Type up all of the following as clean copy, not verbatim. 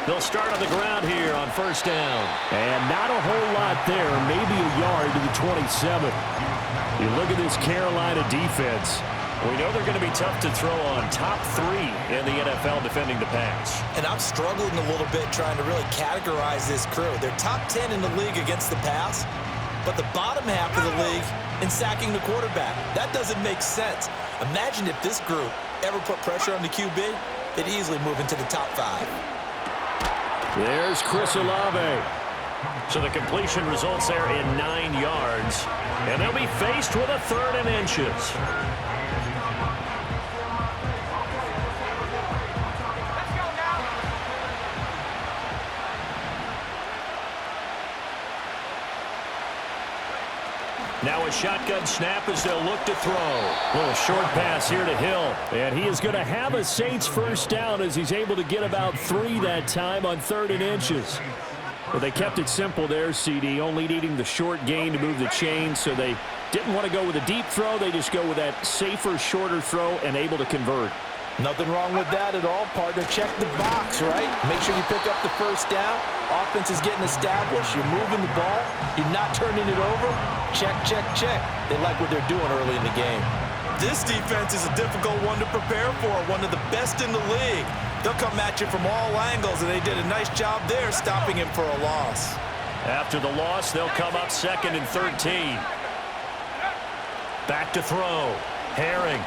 They'll start on the ground here on first down. And not a whole lot there, maybe a yard to the 27. You look at this Carolina defense. We know they're going to be tough to throw on. Top 3 in the NFL defending the pass. And I'm struggling a little bit trying to really categorize this crew. They're top 10 in the league against the pass, but the bottom half of the league in sacking the quarterback. That doesn't make sense. Imagine if this group ever put pressure on the QB, they'd easily move into the top 5. There's Chris Olave. So the completion results there in 9 yards. And they'll be faced with a 3rd and inches. Now a shotgun snap as they'll look to throw. A little short pass here to Hill. And he is going to have a Saints first down as he's able to get about 3 that time on 3rd and inches. Well, they kept it simple there, CD, only needing the short gain to move the chains, so they didn't want to go with a deep throw. They just go with that safer, shorter throw and able to convert. Nothing wrong with that at all, partner. Check the box, right? Make sure you pick up the first down. Offense is getting established. You're moving the ball. You're not turning it over. Check, check, check. They like what they're doing early in the game. This defense is a difficult one to prepare for, one of the best in the league. They'll come at you from all angles, and they did a nice job there stopping him for a loss. After the loss, they'll come up 2nd and 13. Back to throw. Herring.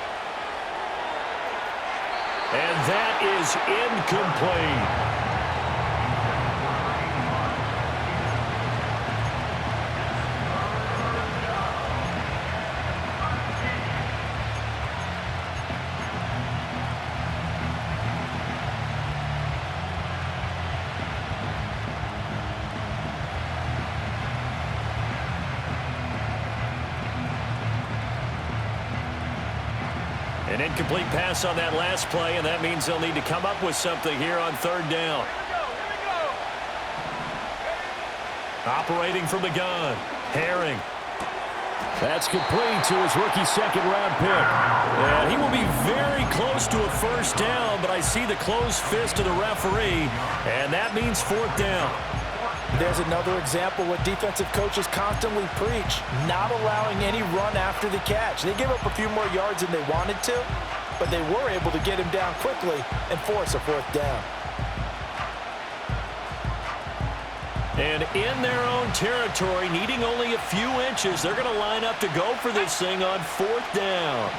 And that is incomplete. An incomplete pass on that last play, and that means they'll need to come up with something here on 3rd down. Operating from the gun. Herring. That's complete to his rookie 2nd-round pick. And he will be very close to a first down, but I see the closed fist of the referee, and that means 4th down. There's another example what defensive coaches constantly preach, not allowing any run after the catch. They gave up a few more yards than they wanted to, but they were able to get him down quickly and force a 4th down. And in their own territory, needing only a few inches, they're going to line up to go for this thing on 4th down.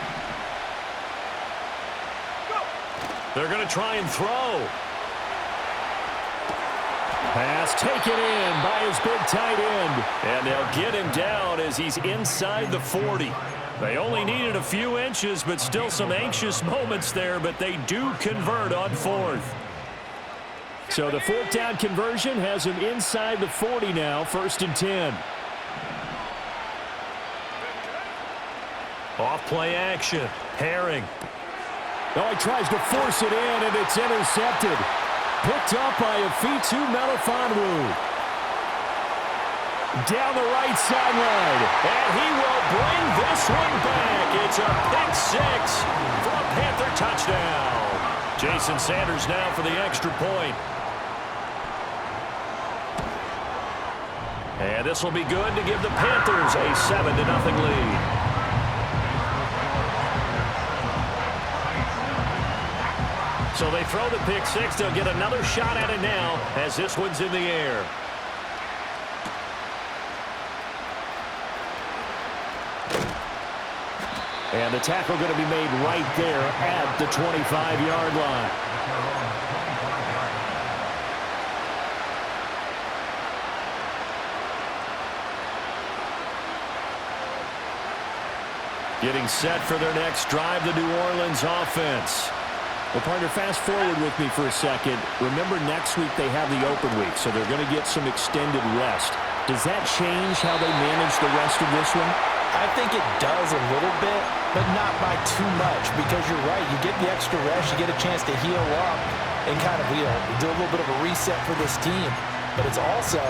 They're going to try and throw. Pass taken in by his big tight end. And they'll get him down as he's inside the 40. They only needed a few inches, but still some anxious moments there, but they do convert on 4th. So the 4th down conversion has him inside the 40 now, 1st and 10. Off play action. Herring. Oh, he tries to force it in, and it's intercepted. Picked up by Afitu Melifonwu. Down the right sideline. And he will bring this one back. It's a pick 6 for a Panther touchdown. Jason Sanders now for the extra point. And this will be good to give the Panthers a 7-0 lead. So they throw the pick 6. They'll get another shot at it now as this one's in the air. And the tackle going to be made right there at the 25-yard line. Getting set for their next drive, the New Orleans offense. Well, partner, fast forward with me for a second. Remember, next week they have the open week, so they're going to get some extended rest. Does that change how they manage the rest of this one? I think it does a little bit, but not by too much, because you're right. You get the extra rest, you get a chance to heal up and kind of, do a little bit of a reset for this team. But it's also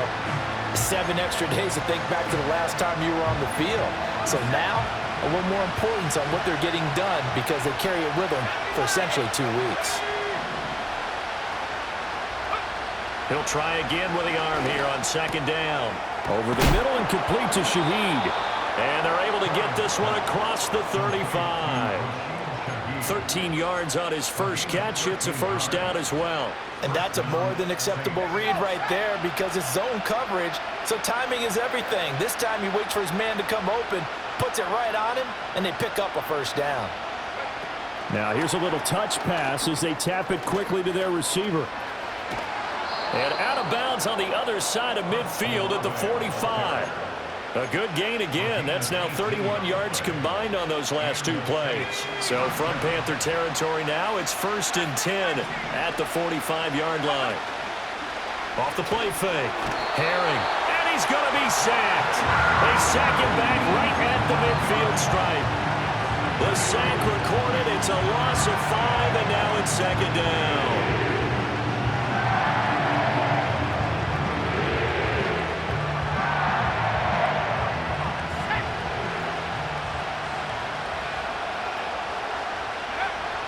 7 extra days to think back to the last time you were on the field. So now, a little more importance on what they're getting done because they carry it with them for essentially 2 weeks. He'll try again with the arm here on second down. Over the middle and complete to Shaheed. And they're able to get this one across the 35. 13 yards on his first catch. It's a first down as well. And that's a more than acceptable read right there because it's zone coverage, so timing is everything. This time he waits for his man to come open, puts it right on him, and they pick up a first down. Now here's a little touch pass as they tap it quickly to their receiver. And out of bounds on the other side of midfield at the 45. A good gain again. That's now 31 yards combined on those last two plays. So from Panther territory now, it's 1st and 10 at the 45-yard line. Off the play fake. Herring. And he's going to be sacked. They sack him back right at the midfield stripe. The sack recorded. It's a loss of 5, and now it's second down.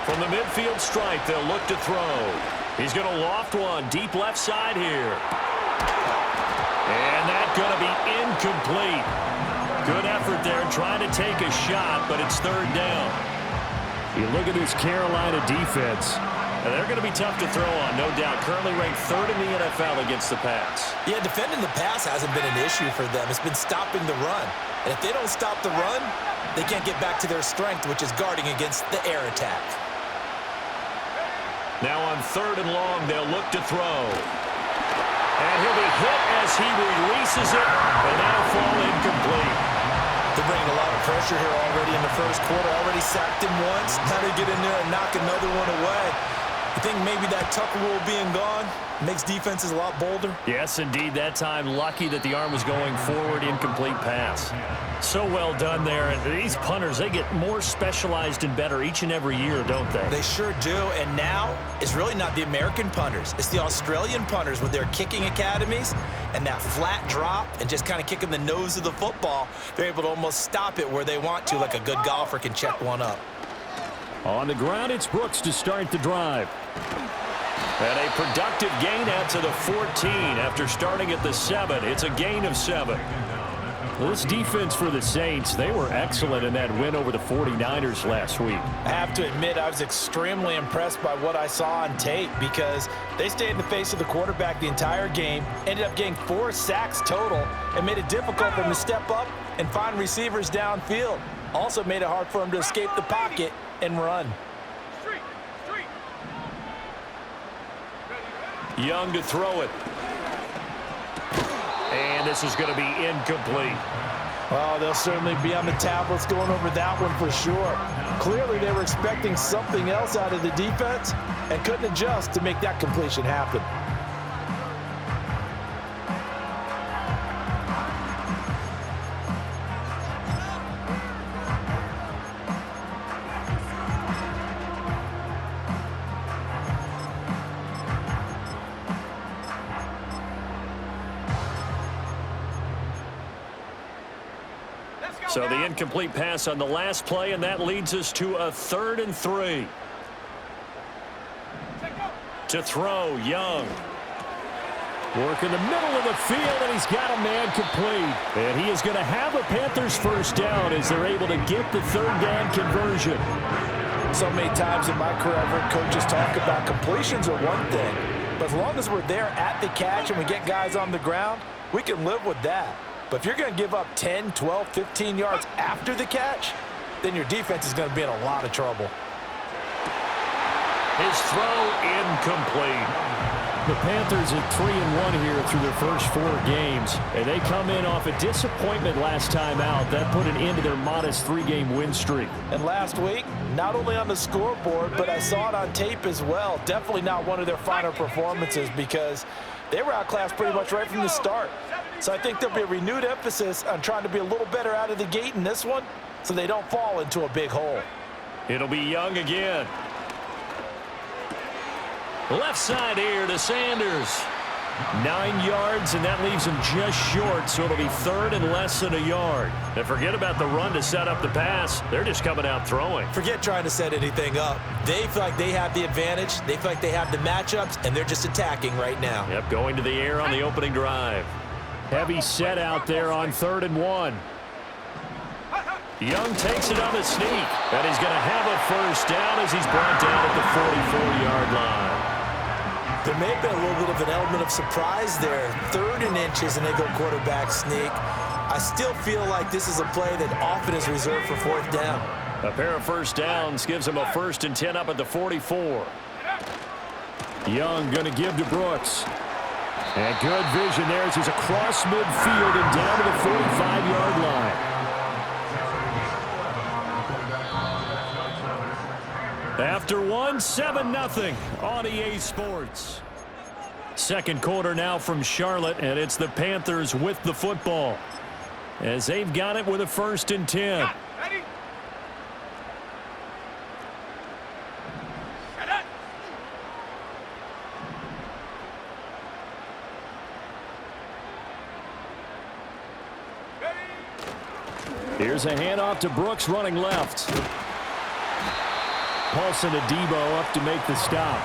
From the midfield stripe, they'll look to throw. He's going to loft one deep left side here. And that's going to be incomplete. Good effort there trying to take a shot, but it's third down. You look at this Carolina defense. And they're going to be tough to throw on, no doubt. Currently ranked 3rd in the NFL against the pass. Yeah, defending the pass hasn't been an issue for them. It's been stopping the run. And if they don't stop the run, they can't get back to their strength, which is guarding against the air attack. Now on 3rd and long, they'll look to throw. And he'll be hit as he releases it, and that'll fall incomplete. They're bringing a lot of pressure here already in the first quarter. Already sacked him once. Now they get in there and knock another one away. You think maybe that Tucker rule being gone makes defenses a lot bolder? Yes, indeed. That time, lucky that the arm was going forward, incomplete pass. So well done there. And these punters, they get more specialized and better each and every year, don't they? They sure do. And now, it's really not the American punters. It's the Australian punters with their kicking academies and that flat drop and just kind of kicking the nose of the football. They're able to almost stop it where they want to, like a good golfer can check one up. On the ground, it's Brooks to start the drive. And a productive gain out to the 14 after starting at the 7. It's a gain of 7. Well, this defense for the Saints, they were excellent in that win over the 49ers last week. I have to admit, I was extremely impressed by what I saw on tape because they stayed in the face of the quarterback the entire game, ended up getting 4 sacks total, and made it difficult for him to step up and find receivers downfield. Also made it hard for him to escape the pocket and run. Young to throw it. And this is going to be incomplete. Well, they'll certainly be on the tablets going over that one for sure. Clearly, they were expecting something else out of the defense and couldn't adjust to make that completion happen. So the incomplete pass on the last play, and that leads us to a 3rd and 3. To throw, Young. Work in the middle of the field, and he's got a man complete. And he is going to have a Panthers first down as they're able to get the 3rd down conversion. So many times in my career, I've heard coaches talk about completions are one thing. But as long as we're there at the catch and we get guys on the ground, we can live with that. But if you're going to give up 10, 12, 15 yards after the catch, then your defense is going to be in a lot of trouble. His throw incomplete. The Panthers are 3-1 here through their first 4 games. And they come in off a disappointment last time out. That put an end to their modest 3-game win streak. And last week, not only on the scoreboard, but I saw it on tape as well. Definitely not one of their finer performances because they were outclassed pretty much right from the start. So I think there'll be a renewed emphasis on trying to be a little better out of the gate in this one so they don't fall into a big hole. It'll be Young again. Left side here to Sanders. 9 yards, and that leaves him just short, so it'll be third and less than a yard. And forget about the run to set up the pass. They're just coming out throwing. Forget trying to set anything up. They feel like they have the advantage. They feel like they have the matchups, and they're just attacking right now. Yep, going to the air on the opening drive. Heavy set out there on 3rd and 1. Young takes it on the sneak, and he's going to have a first down as he's brought down at the 44-yard line. There may have been a little bit of an element of surprise there. 3rd and inches, and they go quarterback sneak. I still feel like this is a play that often is reserved for 4th down. A pair of first downs gives him a 1st and 10 up at the 44. Young going to give to Brooks. And good vision there as he's across midfield and down to the 45-yard line. After 7-0 on EA Sports. Second quarter now from Charlotte, and it's the Panthers with the football as they've got it with a 1st and 10. Here's a handoff to Brooks running left. Paulson to Debo up to make the stop.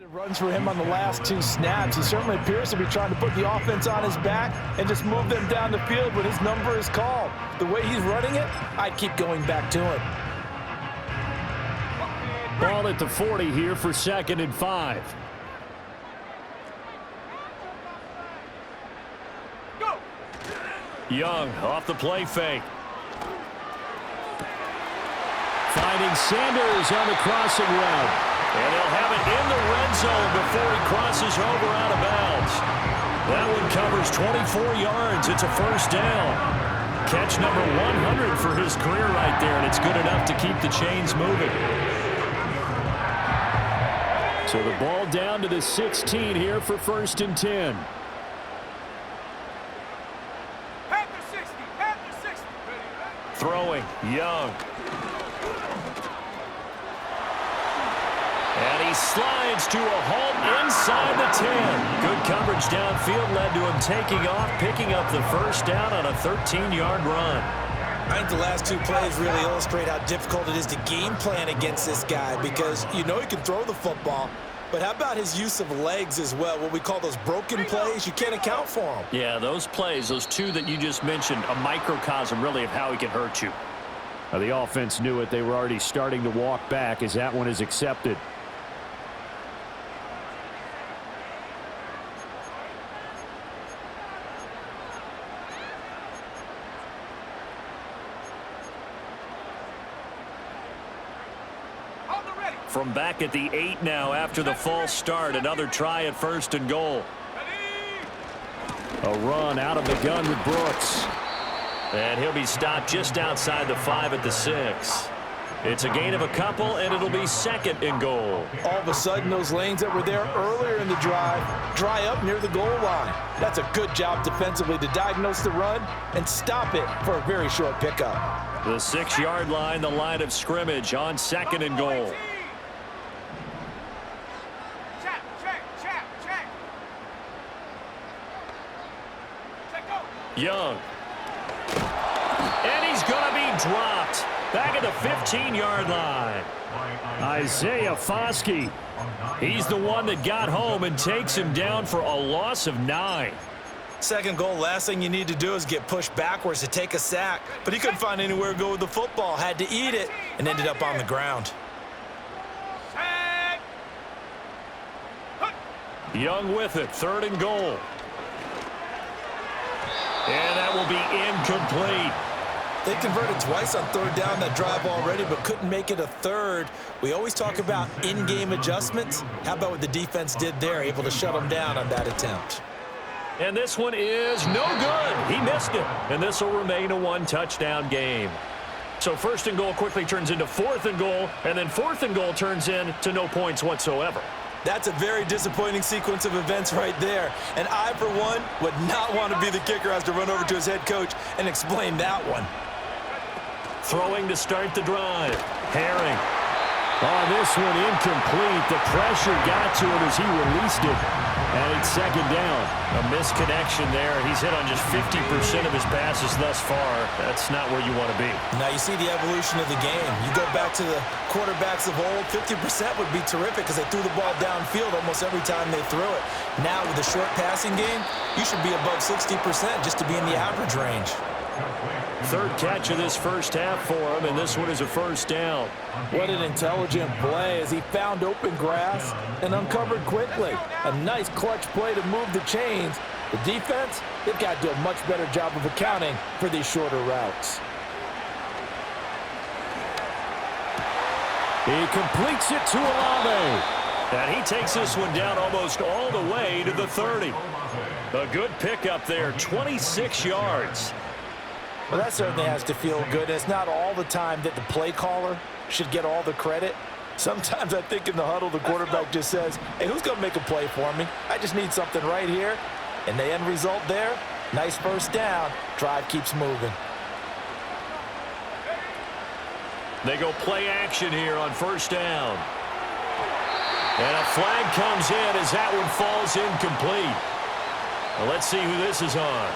Positive runs for him on the last 2 snaps. He certainly appears to be trying to put the offense on his back and just move them down the field when his number is called. The way he's running it, I'd keep going back to him. Ball at the 40 here for 2nd and 5. Go. Young off the play fake. Finding Sanders on the crossing route. And he'll have it in the red zone before he crosses over out of bounds. That one covers 24 yards. It's a first down. Catch number 100 for his career right there, and it's good enough to keep the chains moving. So the ball down to the 16 here for 1st and 10. Panthers 60, Panthers 60. Throwing, Young. And he slides to a halt inside the 10. Good coverage downfield led to him taking off, picking up the first down on a 13-yard run. I think the last 2 plays really illustrate how difficult it is to game plan against this guy because you know he can throw the football, but how about his use of legs as well? What we call those broken plays, you can't account for them. Yeah, those plays, those 2 that you just mentioned, a microcosm really of how he can hurt you. Now, the offense knew it. They were already starting to walk back as that one is accepted. From back at the 8 now after the false start. Another try at 1st and goal. A run out of the gun with Brooks. And he'll be stopped just outside the 5 at the 6. It's a gain of a couple, and it'll be 2nd and goal. All of a sudden, those lanes that were there earlier in the drive dry up near the goal line. That's a good job defensively to diagnose the run and stop it for a very short pickup. The 6-yard line, the line of scrimmage on 2nd and goal. Young. And he's going to be dropped. Back at the 15-yard line. Isaiah Foskey. He's the one that got home and takes him down for a loss of 9. 2nd goal, last thing you need to do is get pushed backwards to take a sack. But he couldn't find anywhere to go with the football. Had to eat it and ended up on the ground. Young with it. 3rd and goal. And that will be incomplete. They converted twice on 3rd down that drive already, but couldn't make it a 3rd. We always talk about in-game adjustments. How about what the defense did there, able to shut them down on that attempt? And this one is no good. He missed it. And this will remain a 1-touchdown game. So 1st and goal quickly turns into 4th and goal, and then 4th and goal turns into no points whatsoever. That's a very disappointing sequence of events right there. And I, for one, would not want to be the kicker has to run over to his head coach and explain that one. Throwing to start the drive. Herring. On this one, incomplete. The pressure got to him as he released it. And it's 2nd down. A misconnection there. He's hit on just 50% of his passes thus far. That's not where you want to be. Now you see the evolution of the game. You go back to the quarterbacks of old, 50% would be terrific because they threw the ball downfield almost every time they threw it. Now with the short passing game, you should be above 60% just to be in the average range. 3rd catch of this first half for him, and this one is a 1st down. What an intelligent play as he found open grass and uncovered quickly. A nice clutch play to move the chains. The defense, they've got to do a much better job of accounting for these shorter routes. He completes it to Olave. And he takes this one down almost all the way to the 30. A good pickup there, 26 yards. Well, that certainly has to feel good. It's not all the time that the play caller should get all the credit. Sometimes I think in the huddle, the quarterback just says, hey, who's going to make a play for me? I just need something right here. And the end result there, nice 1st down. Drive keeps moving. They go play action here on 1st down. And a flag comes in as that one falls incomplete. Well, let's see who this is on.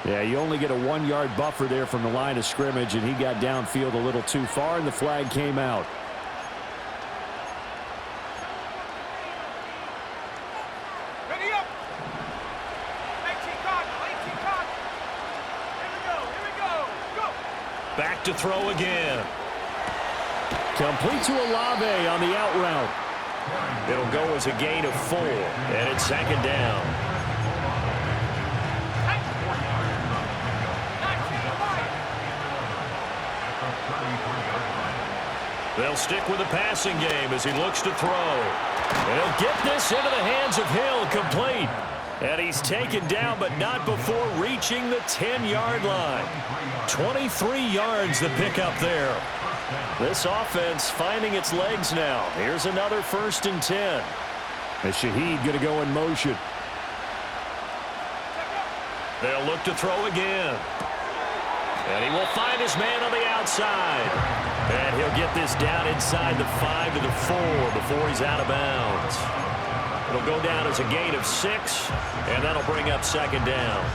Yeah, you only get a 1-yard buffer there from the line of scrimmage, and he got downfield a little too far, and the flag came out. Ready up. 18 card. Here we go. Go. Back to throw again. Complete to Olave on the out route. It'll go as a gain of 4, and it's second down. They'll stick with the passing game as he looks to throw. And he'll get this into the hands of Hill, complete. And he's taken down, but not before reaching the 10-yard line. 23 yards to pick up there. This offense finding its legs now. Here's another 1st and 10. And Shaheed going to go in motion. They'll look to throw again. And he will find his man on the outside. And he'll get this down inside the 5 to the 4 before he's out of bounds. It'll go down as a gain of 6, and that'll bring up second down.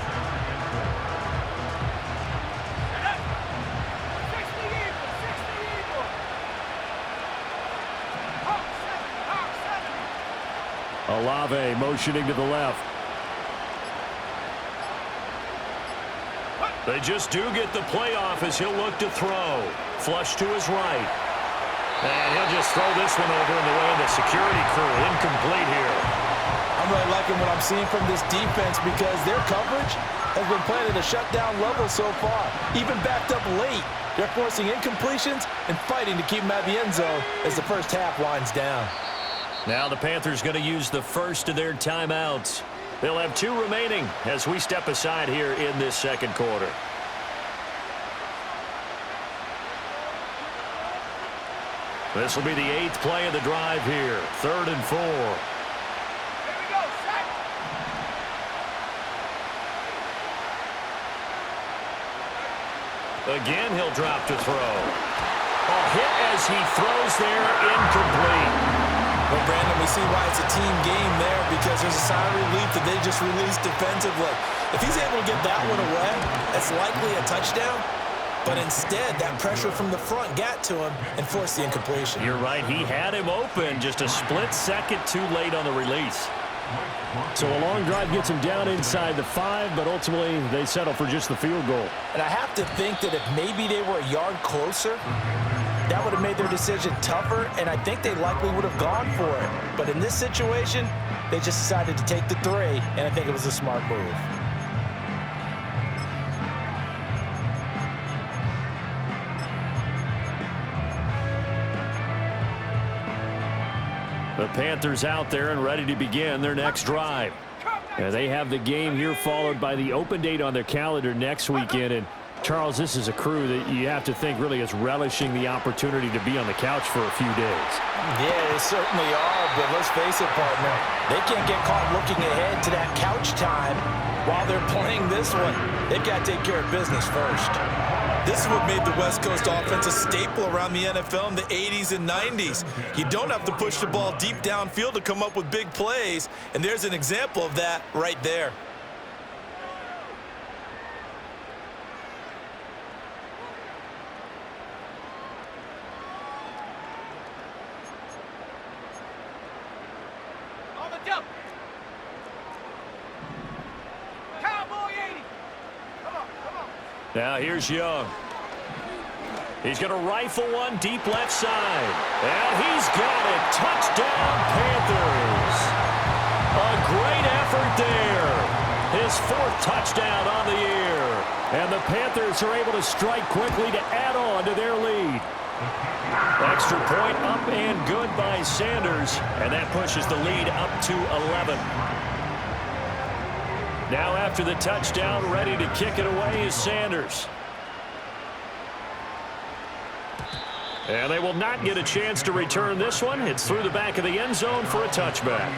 Olave motioning to the left. They just do get the playoff as he'll look to throw. Flush to his right. And he'll just throw this one over in the way of the security crew. Incomplete here. I'm really liking what I'm seeing from this defense because their coverage has been playing at a shutdown level so far. Even backed up late, they're forcing incompletions and fighting to keep them out of the end zone as the first half winds down. Now the Panthers going to use the first of their timeouts. They'll have 2 remaining as we step aside here in this second quarter. This will be the 8th play of the drive here. 3rd and 4. Here we go, set. Again, he'll drop to throw. A hit as he throws there, incomplete. Well, Brandon, we see why it's a team game there because there's a sign of relief that they just released defensively. If he's able to get that one away, that's likely a touchdown. But instead, that pressure from the front got to him and forced the incompletion. You're right. He had him open just a split second too late on the release. So a long drive gets him down inside the 5, but ultimately they settle for just the field goal. And I have to think that if maybe they were a yard closer, that would have made their decision tougher, and I think they likely would have gone for it. But in this situation, they just decided to take the 3, and I think it was a smart move. The Panthers out there and ready to begin their next drive. And they have the game here followed by the open date on their calendar next weekend. And Charles, this is a crew that you have to think really is relishing the opportunity to be on the couch for a few days. Yeah, they certainly are, but let's face it, partner. They can't get caught looking ahead to that couch time while they're playing this one. They've got to take care of business first. This is what made the West Coast offense a staple around the NFL in the 80s and 90s. You don't have to push the ball deep downfield to come up with big plays, and there's an example of that right there. On the jump. Cowboy 80. Come on. Now here's Young. He's going to rifle one deep left side. And he's got it. Touchdown, Panthers. A great effort there. His 4th touchdown on the year. And the Panthers are able to strike quickly to add on to their lead. Extra point up and good by Sanders. And that pushes the lead up to 11. Now after the touchdown, ready to kick it away is Sanders. And they will not get a chance to return this one. It's through the back of the end zone for a touchback.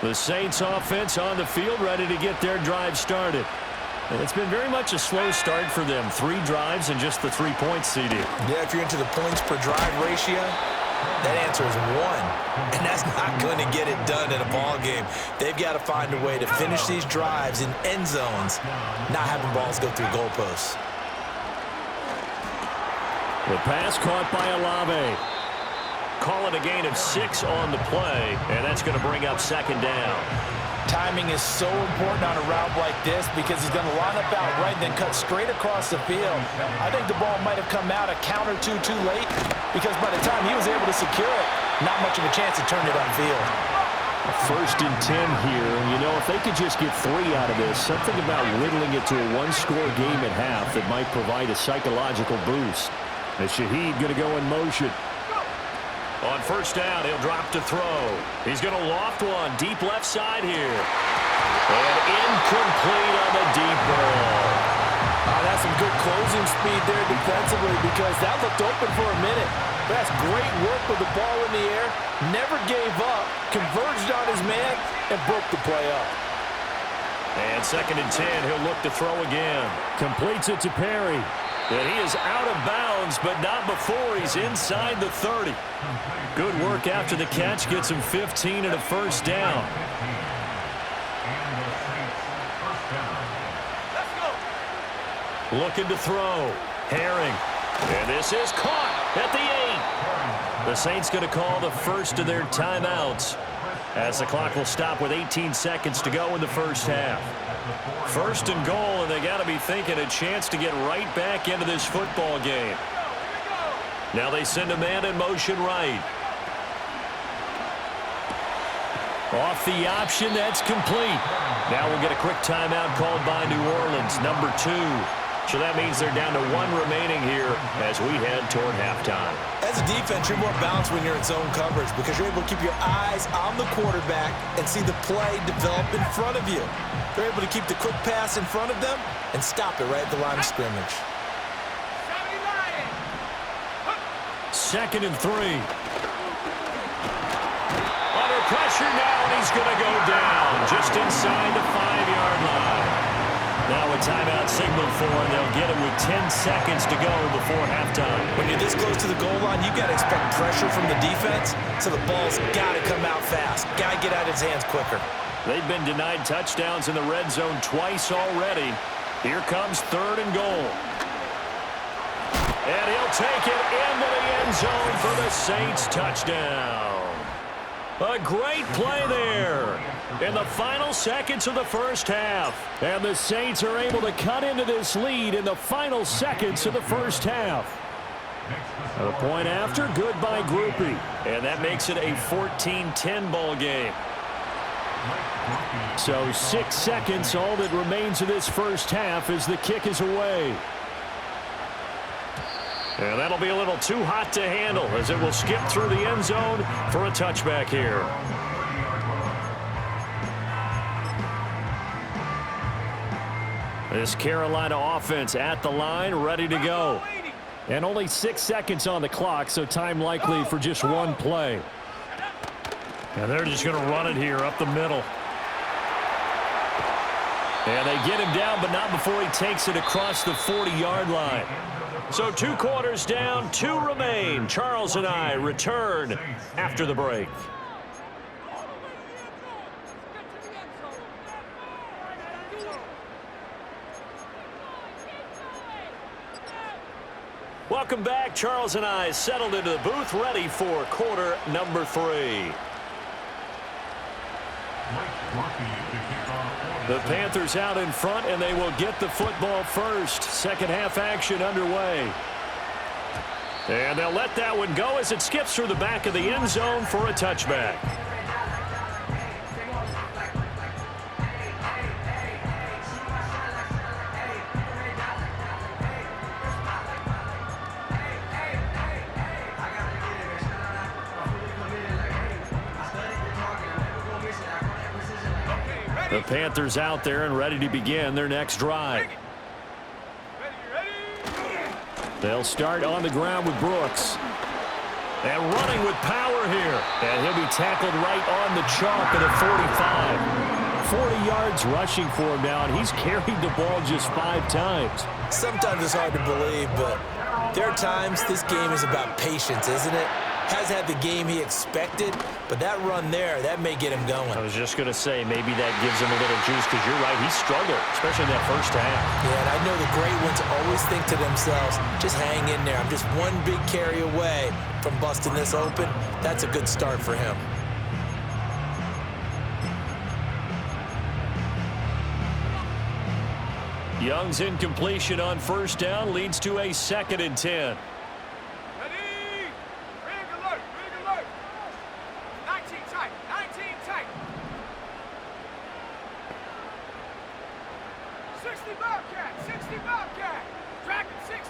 The Saints offense on the field ready to get their drive started. And it's been very much a slow start for them. 3 drives and just the 3 points, CD. Yeah, if you're into the points per drive ratio, That answer is 1, and that's not going to get it done in a ball game. They've got to find a way to finish these drives in end zones, not having balls go through goalposts. The pass caught by Olave. Call it a gain of 6 on the play, and that's going to bring up second down. Timing is so important on a route like this because he's going to line up out right and then cut straight across the field. I think the ball might have come out a count or two too late because by the time he was able to secure it, not much of a chance to turn it on field. First and 10 here. You know, if they could just get 3 out of this, something about whittling it to a one-score game at half that might provide a psychological boost. As Shaheed going to go in motion. On first down, he'll drop to throw. He's going to loft one deep left side here. And incomplete on the deep ball. That's some good closing speed there defensively because that looked open for a minute. That's great work with the ball in the air. Never gave up, converged on his man, and broke the play up. And second and 10, he'll look to throw again. Completes it to Perry. And he is out of bounds, but not before he's inside the 30. Good work after the catch. Gets him 15 and a first down. Looking to throw. Herring. And this is caught at the 8. The Saints going to call the first of their timeouts as the clock will stop with 18 seconds to go in the first half. First and goal, and they got to be thinking a chance to get right back into this football game. Now they send a man in motion right. Off the option, that's complete. Now we'll get a quick timeout called by New Orleans, number 2. So that means they're down to 1 remaining here as we head toward halftime. As a defense, you're more balanced when you're in zone coverage because you're able to keep your eyes on the quarterback and see the play develop in front of you. They're able to keep the quick pass in front of them and stop it right at the line of scrimmage. Second and 3. Under pressure now, and he's going to go down just inside the 5-yard line. Now a timeout signal for, and they'll get it with 10 seconds to go before halftime. When you're this close to the goal line, you've got to expect pressure from the defense, so the ball's got to come out fast. Got to get out of his hands quicker. They've been denied touchdowns in the red zone twice already. Here comes third and goal. And he'll take it into the end zone for the Saints touchdown. A great play there in the final seconds of the first half. And the Saints are able to cut into this lead in the final seconds of the first half. A point after, good by Groupie. And that makes it a 14-10 ball game. So 6 seconds, all that remains of this first half as the kick is away. And that'll be a little too hot to handle as it will skip through the end zone for a touchback here. This Carolina offense at the line, ready to go. And only 6 seconds on the clock, so time likely for just 1 play. And they're just going to run it here up the middle. And they get him down, but not before he takes it across the 40-yard line. So 2 quarters down, 2 remain. Charles and I return after the break. Welcome back. Charles and I settled into the booth, ready for quarter number 3. The Panthers out in front, and they will get the football first. Second half action underway. And they'll let that one go as it skips through the back of the end zone for a touchback. The Panthers out there and ready to begin their next drive. They'll start on the ground with Brooks. And running with power here. And he'll be tackled right on the chalk at a 45. 40 yards rushing for him now, and he's carried the ball just 5 times. Sometimes it's hard to believe, but there are times this game is about patience, isn't it? Has had the game he expected, but that run there, that may get him going. I was just going to say, maybe that gives him a little juice, because you're right, he struggled, especially in that first half. Yeah, and I know the great ones always think to themselves, just hang in there. I'm just one big carry away from busting this open. That's a good start for him. Young's incompletion on first down leads to a 2nd and 10. Ready? Rig alert, rig alert. 19 tight, 19 tight. 60 Bobcat, 60 Bobcat. Tracking 60.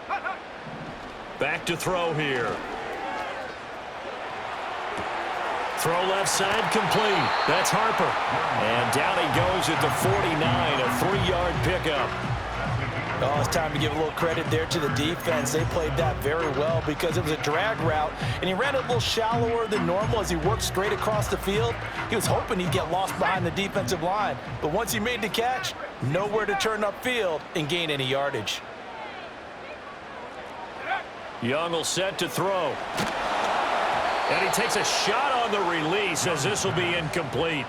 Hut, hut. Back to throw here. Throw left side complete. That's Harper. And down he goes at the 49, a 3-yard pickup. Oh, it's time to give a little credit there to the defense. They played that very well because it was a drag route, and he ran a little shallower than normal as he worked straight across the field. He was hoping he'd get lost behind the defensive line, but once he made the catch, nowhere to turn upfield and gain any yardage. Young will set to throw. And he takes a shot on the release as this will be incomplete.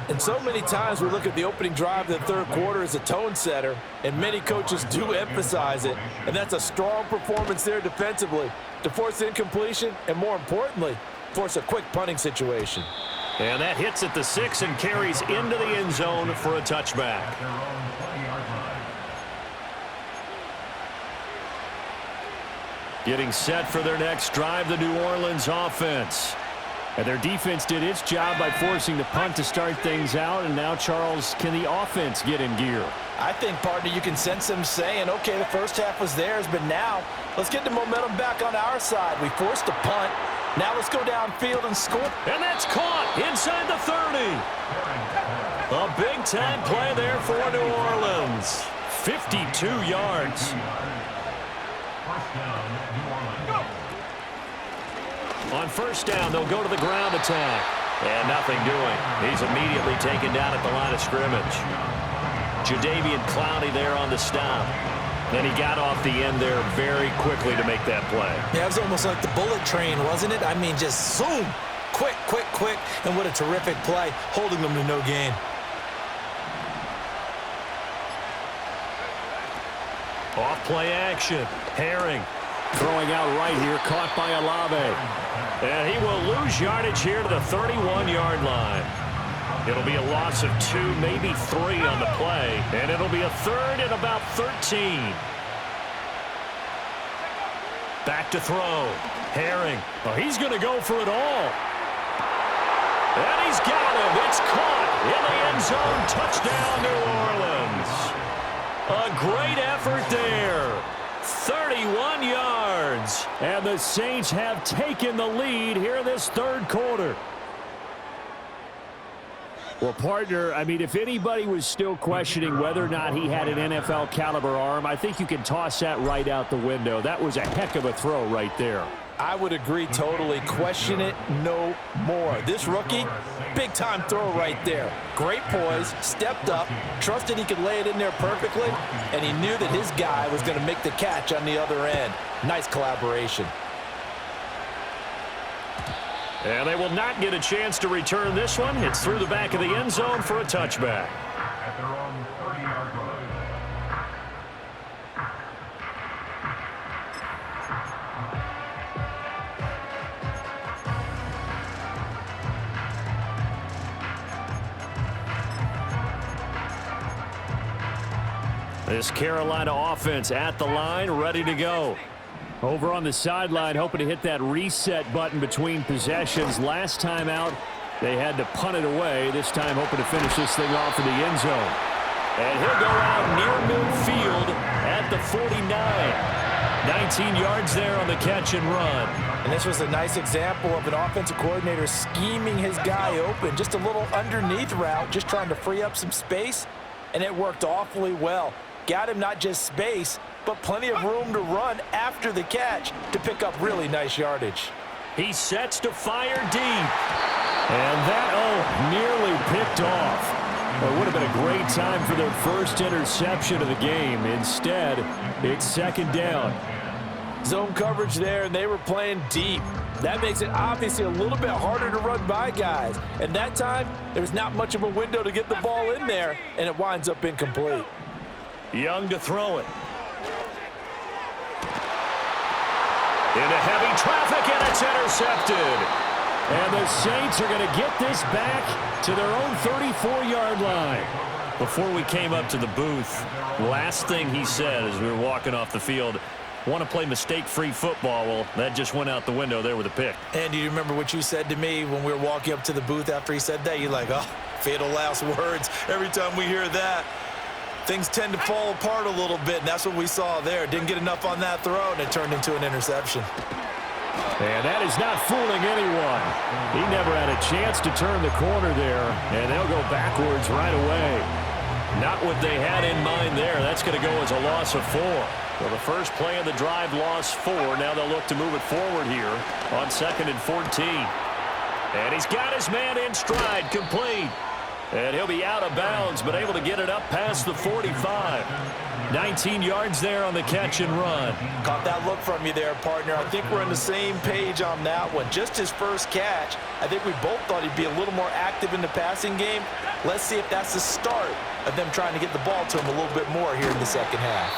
And so many times we look at the opening drive of the third quarter as a tone setter, and many coaches do emphasize it. And that's a strong performance there defensively to force incompletion and, more importantly, force a quick punting situation. And that hits at the 6 and carries into the end zone for a touchback. Getting set for their next drive, the New Orleans offense. And their defense did its job by forcing the punt to start things out. And now, Charles, can the offense get in gear? I think, partner, you can sense them saying, okay, the first half was theirs, but now let's get the momentum back on our side. We forced a punt. Now let's go downfield and score. And that's caught inside the 30. A big-time play there for New Orleans. 52 yards. On first down, they'll go to the ground attack. And nothing doing. He's immediately taken down at the line of scrimmage. Jadeveon Clowney there on the stop. Then he got off the end there very quickly to make that play. Yeah, it was almost like the bullet train, wasn't it? I mean, just zoom. Quick, quick, quick. And what a terrific play, holding them to no gain. Off play action. Herring throwing out right here, caught by Olave. And he will lose yardage here to the 31-yard line. It'll be a loss of 2, maybe 3 on the play. And it'll be a 3rd and about 13. Back to throw. Herring. Oh, he's going to go for it all. And he's got him. It's caught in the end zone. Touchdown, New Orleans. A great effort there. 31 yards. And the Saints have taken the lead here in this third quarter. Well, partner, I mean, if anybody was still questioning whether or not he had an NFL caliber arm, I think you can toss that right out the window. That was a heck of a throw right there. I would agree totally. Question it no more. This rookie, big-time throw right there. Great poise, stepped up, trusted he could lay it in there perfectly, and he knew that his guy was going to make the catch on the other end. Nice collaboration. And they will not get a chance to return this one. It's through the back of the end zone for a touchback. At their own 30-yard line. This Carolina offense at the line, ready to go. Over on the sideline, hoping to hit that reset button between possessions. Last time out, they had to punt it away. This time, hoping to finish this thing off in the end zone. And he'll go out near midfield at the 49. 19 yards there on the catch and run. And this was a nice example of an offensive coordinator scheming his guy open. Just a little underneath route, just trying to free up some space, and it worked awfully well. Got him not just space, but plenty of room to run after the catch to pick up really nice yardage. He sets to fire deep. And that, nearly picked off. Well, it would have been a great time for their first interception of the game. Instead, it's second down. Zone coverage there, and they were playing deep. That makes it obviously a little bit harder to run by guys. And that time, there's not much of a window to get the ball in there, and it winds up incomplete. Young to throw it. Into heavy traffic, and it's intercepted. And the Saints are going to get this back to their own 34-yard line. Before we came up to the booth, last thing he said as we were walking off the field, want to play mistake-free football. Well, that just went out the window there with a pick. And do you remember what you said to me when we were walking up to the booth after he said that? You're like, oh, fatal last words. Every time we hear that, things tend to fall apart a little bit, and that's what we saw there. Didn't get enough on that throw, and it turned into an interception. And that is not fooling anyone. He never had a chance to turn the corner there, and they'll go backwards right away. Not what they had in mind there. That's going to go as a loss of 4. Well, the first play of the drive lost 4. Now they'll look to move it forward here on 2nd and 14. And he's got his man in stride, complete. And he'll be out of bounds, but able to get it up past the 45. 19 yards there on the catch and run. Caught that look from you there, partner. I think we're on the same page on that one. Just his first catch, I think we both thought he'd be a little more active in the passing game. Let's see if that's the start of them trying to get the ball to him a little bit more here in the second half.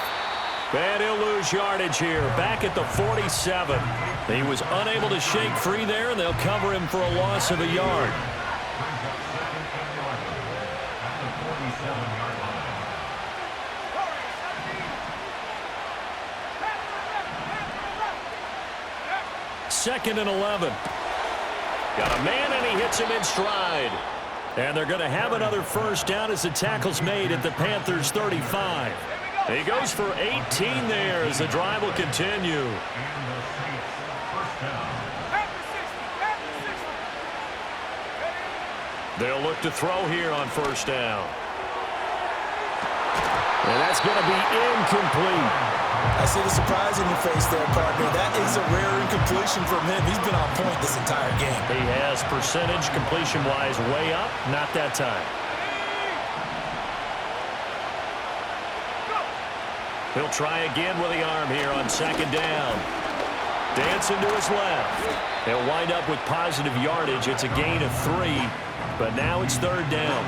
And he'll lose yardage here, back at the 47. He was unable to shake free there, and they'll cover him for a loss of a yard. Second and 11. Got a man, and he hits him in stride. And they're going to have another first down as the tackle's made at the Panthers' 35. He goes for 18 there as the drive will continue. They'll look to throw here on first down. And that's going to be incomplete. I see the surprise in your face there, partner. That is a rare incompletion from him. He's been on point this entire game. He has percentage completion-wise way up. Not that time. He'll try again with the arm here on second down. Dancing to his left. He'll wind up with positive yardage. It's a gain of 3, but now it's third down.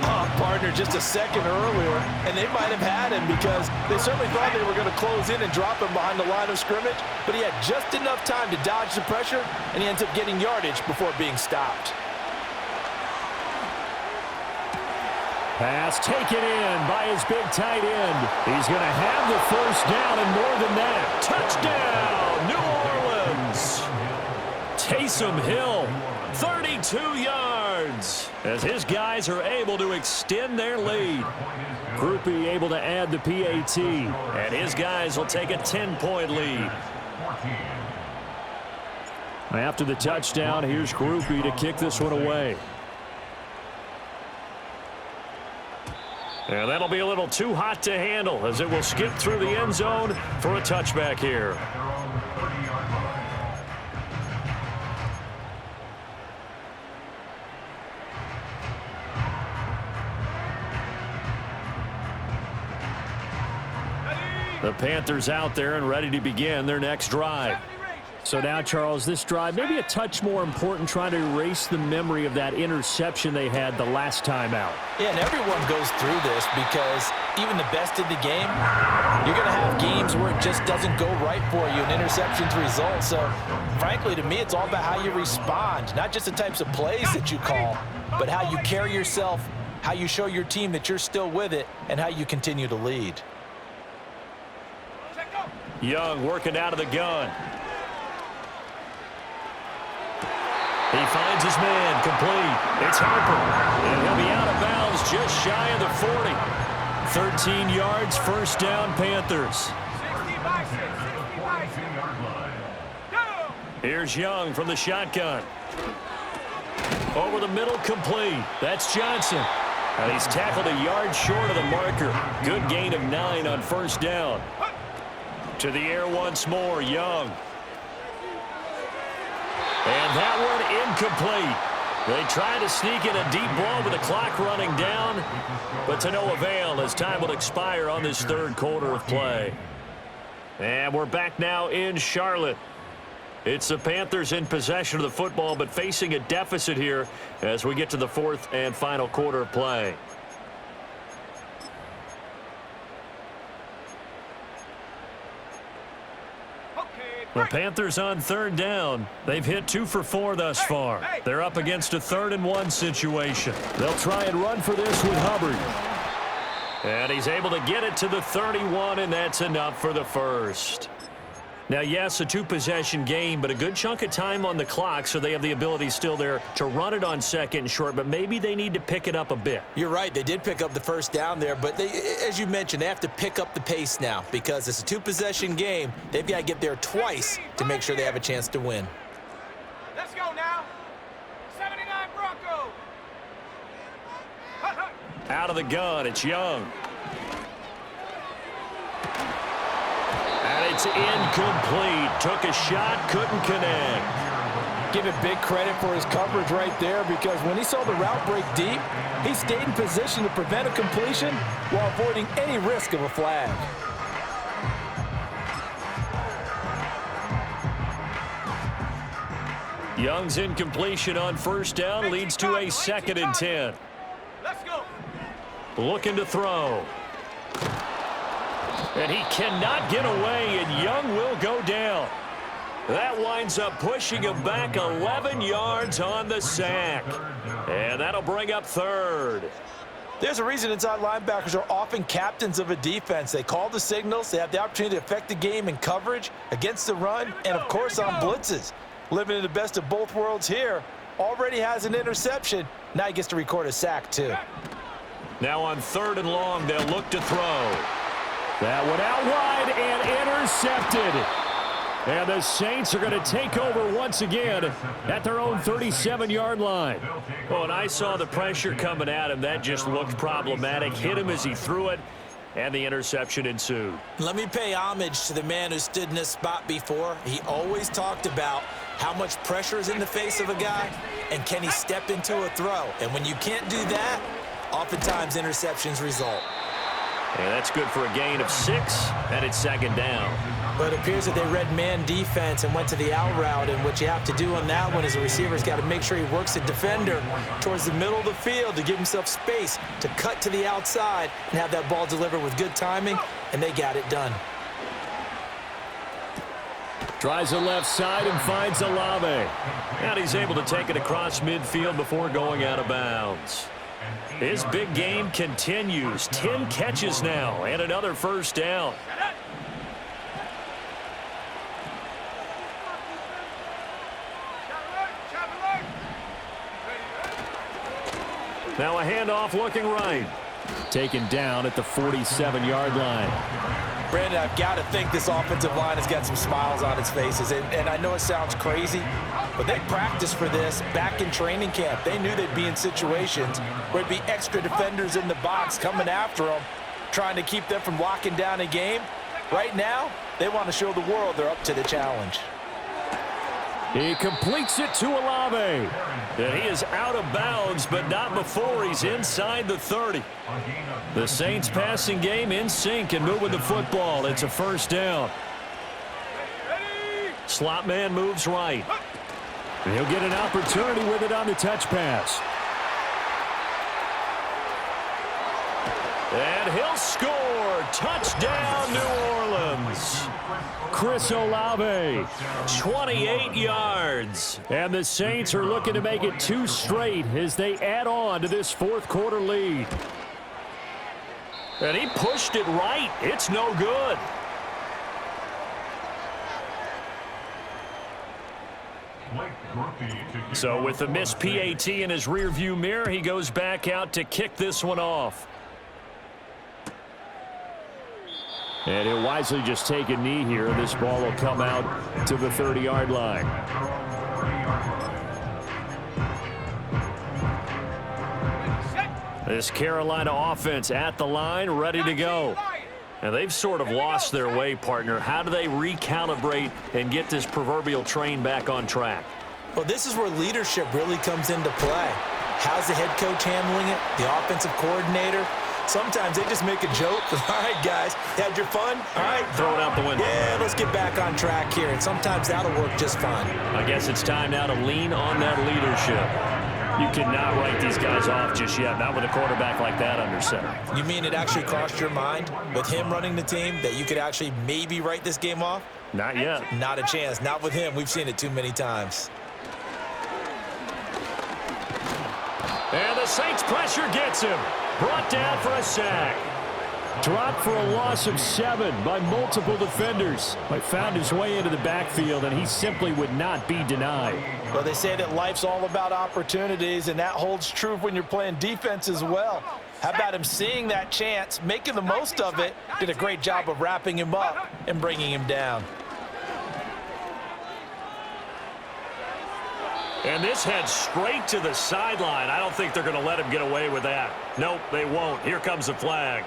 Oh, partner, just a second earlier, and they might have had him because they certainly thought they were going to close in and drop him behind the line of scrimmage, but he had just enough time to dodge the pressure, and he ends up getting yardage before being stopped. Pass taken in by his big tight end. He's going to have the first down and more than that. Touchdown, New Orleans. Taysom Hill, 32 yards, as his guys are able to extend their lead. Groupie able to add the PAT. And his guys will take a 10-point lead. After the touchdown, here's Groupie to kick this one away. And that'll be a little too hot to handle as it will skip through the end zone for a touchback here. The Panthers out there and ready to begin their next drive. So now, Charles, this drive maybe a touch more important, trying to erase the memory of that interception they had the last time out. Yeah, and everyone goes through this because even the best in the game, you're going to have games where it just doesn't go right for you, and interceptions result. So, frankly, to me, it's all about how you respond, not just the types of plays that you call, but how you carry yourself, how you show your team that you're still with it, and how you continue to lead. Young working out of the gun. He finds his man, complete. It's Harper, and he'll be out of bounds just shy of the 40. 13 yards, first down, Panthers. Here's Young from the shotgun. Over the middle, complete. That's Johnson. And he's tackled a yard short of the marker. Good gain of 9 on first down. To the air once more, Young. And that one incomplete. They try to sneak in a deep blow with the clock running down, but to no avail as time will expire on this third quarter of play. And we're back now in Charlotte. It's the Panthers in possession of the football, but facing a deficit here as we get to the fourth and final quarter of play. The Panthers on third down. They've hit 2 for 4 thus far. They're up against a 3rd-and-1 situation. They'll try and run for this with Hubbard. And he's able to get it to the 31, and that's enough for the first. Now, yes, a 2-possession game, but a good chunk of time on the clock, so they have the ability still there to run it on 2nd and short, but maybe they need to pick it up a bit. You're right. They did pick up the first down there, but they, as you mentioned, they have to pick up the pace now because it's a 2-possession game. They've got to get there twice to make sure they have a chance to win. Let's go now. 79 Broncos. Out of the gun, it's Young. And it's incomplete. Took a shot, couldn't connect. Give it big credit for his coverage right there because when he saw the route break deep, he stayed in position to prevent a completion while avoiding any risk of a flag. Young's incompletion on first down leads to a 2nd and 10. Let's go. Looking to throw. And he cannot get away, and Young will go down. That winds up pushing him back 11 yards on the sack. And that'll bring up 3rd. There's a reason inside linebackers are often captains of a defense. They call the signals. They have the opportunity to affect the game in coverage, against the run, and, of course, on blitzes. Living in the best of both worlds here. Already has an interception. Now he gets to record a sack, too. Now on 3rd and long, they'll look to throw. That one out wide and intercepted. And the Saints are going to take over once again at their own 37-yard line. Oh, and I saw the pressure coming at him. That just looked problematic. Hit him as he threw it, and the interception ensued. Let me pay homage to the man who stood in this spot before. He always talked about how much pressure is in the face of a guy, and can he step into a throw? And when you can't do that, oftentimes interceptions result. And that's good for a gain of 6, and it's 2nd down. But it appears that they read man defense and went to the out route, and what you have to do on that one is the receiver's got to make sure he works the defender towards the middle of the field to give himself space to cut to the outside and have that ball delivered with good timing, and they got it done. Tries the left side and finds Olave. And he's able to take it across midfield before going out of bounds. His big game continues. 10 catches now and another first down. Now a handoff looking right. Taken down at the 47-yard line. Brandon, I've got to think this offensive line has got some smiles on its faces. And I know it sounds crazy, but they practiced for this back in training camp. They knew they'd be in situations where it'd be extra defenders in the box coming after them, trying to keep them from locking down a game. Right now, they want to show the world they're up to the challenge. He completes it to Olave. And he is out of bounds, but not before he's inside the 30. The Saints passing game in sync and moving the football. It's a first down. Slot man moves right. And he'll get an opportunity with it on the touch pass. And he'll score. Touchdown, New Orleans. Chris Olave. 28 yards. And the Saints are looking to make it 2 straight as they add on to this fourth quarter lead. And he pushed it right. It's no good. So with the missed PAT in his rearview mirror, he goes back out to kick this one off. And he'll wisely just take a knee here. This ball will come out to the 30-yard line. This Carolina offense at the line, ready to go. And they've sort of lost their way, partner. How do they recalibrate and get this proverbial train back on track? Well, this is where leadership really comes into play. How's the head coach handling it? The offensive coordinator? Sometimes they just make a joke. All right, guys, had your fun? All right. Throw it out the window. Yeah, let's get back on track here, and sometimes that'll work just fine. I guess it's time now to lean on that leadership. You cannot write these guys off just yet, not with a quarterback like that under center. You mean it actually crossed your mind with him running the team that you could actually maybe write this game off? Not yet. Not a chance. Not with him. We've seen it too many times. And the Saints pressure gets him. Brought down for a sack. Dropped for a loss of 7 by multiple defenders. But found his way into the backfield, and he simply would not be denied. Well, they say that life's all about opportunities, and that holds true when you're playing defense as well. How about him seeing that chance, making the most of it, did a great job of wrapping him up and bringing him down. And this heads straight to the sideline. I don't think they're going to let him get away with that. Nope, they won't. Here comes the flag.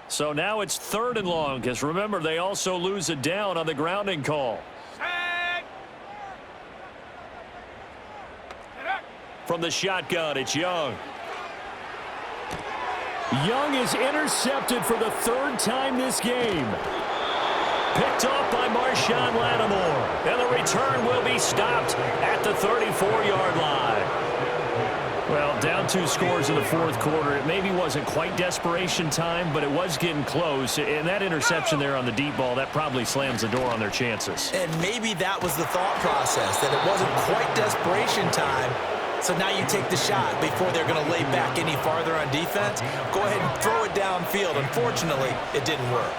So now it's 3rd and long, because remember, they also lose a down on the grounding call. From the shotgun, it's Young. Young is intercepted for the 3rd time this game. Picked off by Marshawn Lattimore. And the return will be stopped at the 34-yard line. Well, down 2 scores in the 4th quarter. It maybe wasn't quite desperation time, but it was getting close. And that interception there on the deep ball, that probably slams the door on their chances. And maybe that was the thought process, that it wasn't quite desperation time. So now you take the shot before they're going to lay back any farther on defense. Go ahead and throw it downfield. Unfortunately, it didn't work.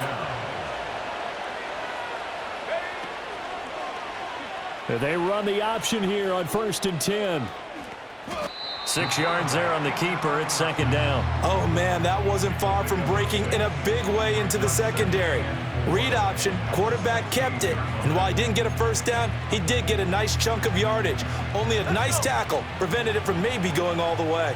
They run the option here on 1st and 10. 6 yards there on the keeper. It's 2nd down. Oh, man, that wasn't far from breaking in a big way into the secondary. Read option, quarterback kept it, and while he didn't get a 1st down, he did get a nice chunk of yardage. Only a nice tackle prevented it from maybe going all the way.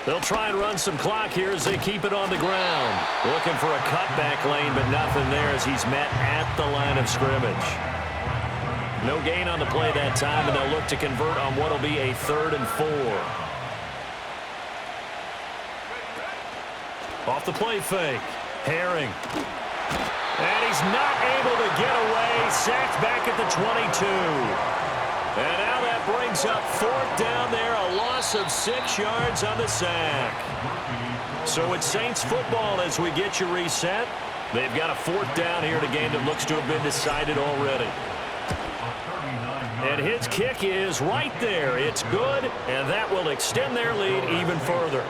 They'll try and run some clock here as they keep it on the ground. Looking for a cutback lane, but nothing there as he's met at the line of scrimmage. No gain on the play that time, and they'll look to convert on what will be a 3rd and 4. Off the play fake. Herring. And he's not able to get away. Sacked back at the 22. And now that brings up 4th down there, a loss of 6 yards on the sack. So it's Saints football as we get you reset. They've got a 4th down here in a game that looks to have been decided already. And his kick is right there. It's good, and that will extend their lead even further.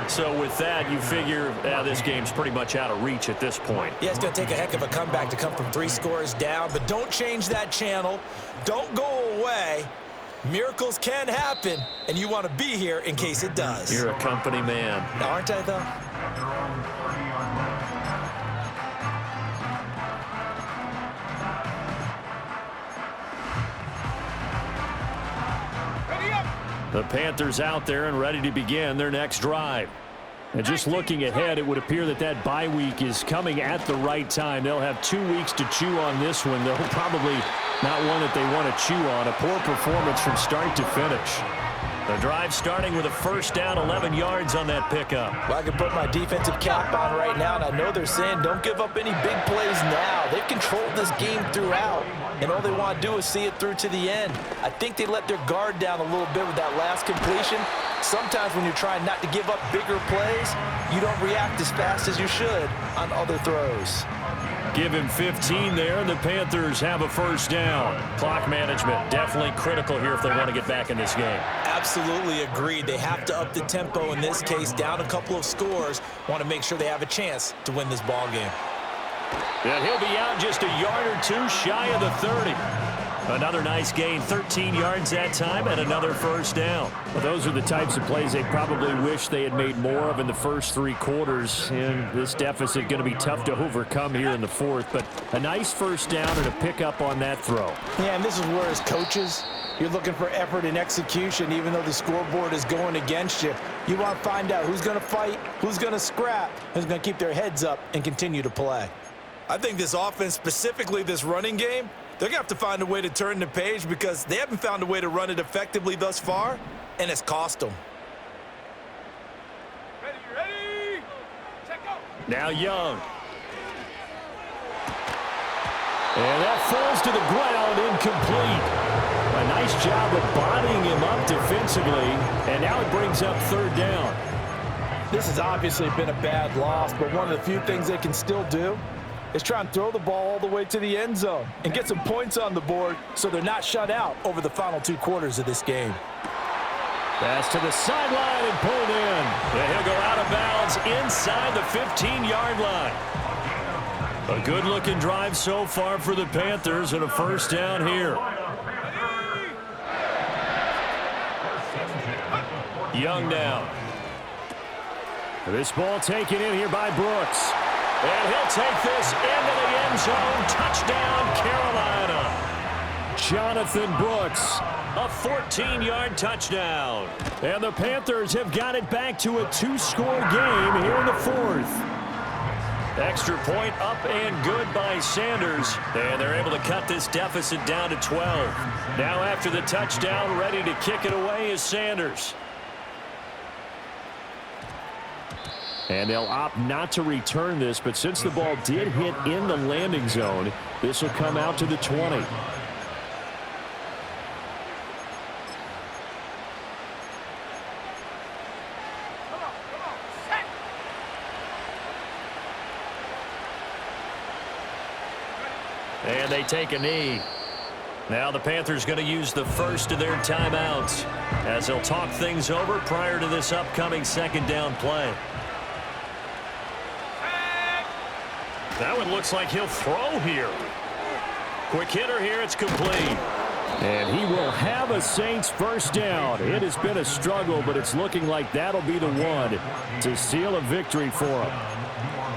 So with that, you figure this game's pretty much out of reach at this point. Yeah, it's going to take a heck of a comeback to come from 3 scores down, but don't change that channel. Don't go away. Miracles can happen, and you want to be here in case it does. You're a company man. Aren't I, though? The Panthers out there and ready to begin their next drive. And just looking ahead, it would appear that that bye week is coming at the right time. They'll have 2 weeks to chew on this one. They'll probably not one that they want to chew on. A poor performance from start to finish. The drive starting with a 1st down, 11 yards on that pickup. Well, I can put my defensive cap on right now, and I know they're saying don't give up any big plays now. They've controlled this game throughout, and all they want to do is see it through to the end. I think they let their guard down a little bit with that last completion. Sometimes when you're trying not to give up bigger plays, you don't react as fast as you should on other throws. Give him 15 there, and the Panthers have a 1st down. Clock management definitely critical here if they want to get back in this game. Absolutely agreed. They have to up the tempo in this case, down a couple of scores. Want to make sure they have a chance to win this ball game. And he'll be out just a yard or 2 shy of the 30. Another nice gain, 13 yards that time, and another first down. Well, those are the types of plays they probably wish they had made more of in the first 3 quarters. And this deficit going to be tough to overcome here in the fourth. But a nice first down and a pickup on that throw. Yeah, and this is where, as coaches, you're looking for effort and execution, even though the scoreboard is going against you. You want to find out who's going to fight, who's going to scrap, who's going to keep their heads up and continue to play. I think this offense, specifically this running game, they're going to have to find a way to turn the page because they haven't found a way to run it effectively thus far, and it's cost them. Ready? Check go. Now Young. And that falls to the ground, incomplete. A nice job of bodying him up defensively, and now it brings up 3rd down. This has obviously been a bad loss, but one of the few things they can still do is try and throw the ball all the way to the end zone and get some points on the board so they're not shut out over the final 2 quarters of this game. Pass to the sideline and pulled in. Yeah, he'll go out of bounds inside the 15-yard line. A good-looking drive so far for the Panthers and a first down here. Young now. This ball taken in here by Brooks. And he'll take this into the end zone. Touchdown, Carolina. Jonathan Brooks. A 14-yard touchdown. And the Panthers have got it back to a 2-score game here in the 4th. Extra point up and good by Sanders. And they're able to cut this deficit down to 12. Now after the touchdown, ready to kick it away is Sanders. And they'll opt not to return this, but since the ball did hit in the landing zone, this will come out to the 20. Set. And they take a knee. Now the Panthers going to use the first of their timeouts as they'll talk things over prior to this upcoming 2nd down play. That one looks like he'll throw here. Quick hitter here. It's complete. And he will have a Saints first down. It has been a struggle, but it's looking like that'll be the one to seal a victory for him.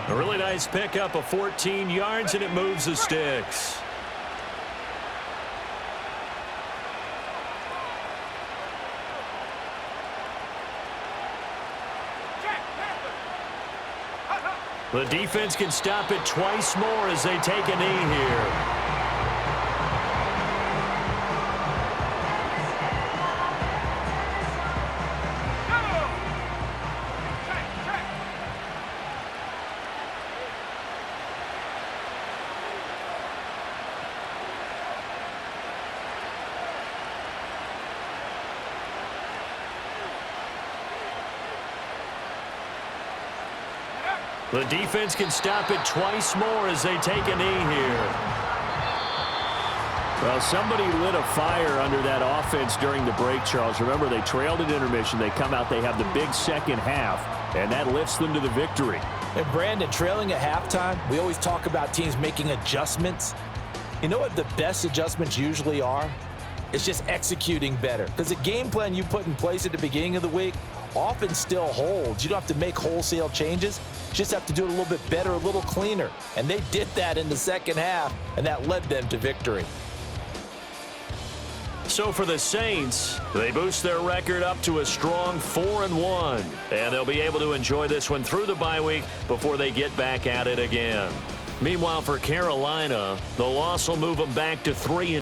A really nice pickup of 14 yards, and it moves the sticks. The defense can stop it twice more as they take a knee here. The defense can stop it twice more as they take a knee here. Well, somebody lit a fire under that offense during the break, Charles. Remember, they trailed at intermission. They come out, they have the big second half, and that lifts them to the victory. And Brandon, trailing at halftime, we always talk about teams making adjustments. You know what the best adjustments usually are? It's just executing better. Because the game plan you put in place at the beginning of the week often still holds. You don't have to make wholesale changes. You just have to do it a little bit better, a little cleaner. And they did that in the second half, and that led them to victory. So for the Saints, they boost their record up to a strong 4-1. And they'll be able to enjoy this one through the bye week before they get back at it again. Meanwhile, for Carolina, the loss will move them back to 3-2.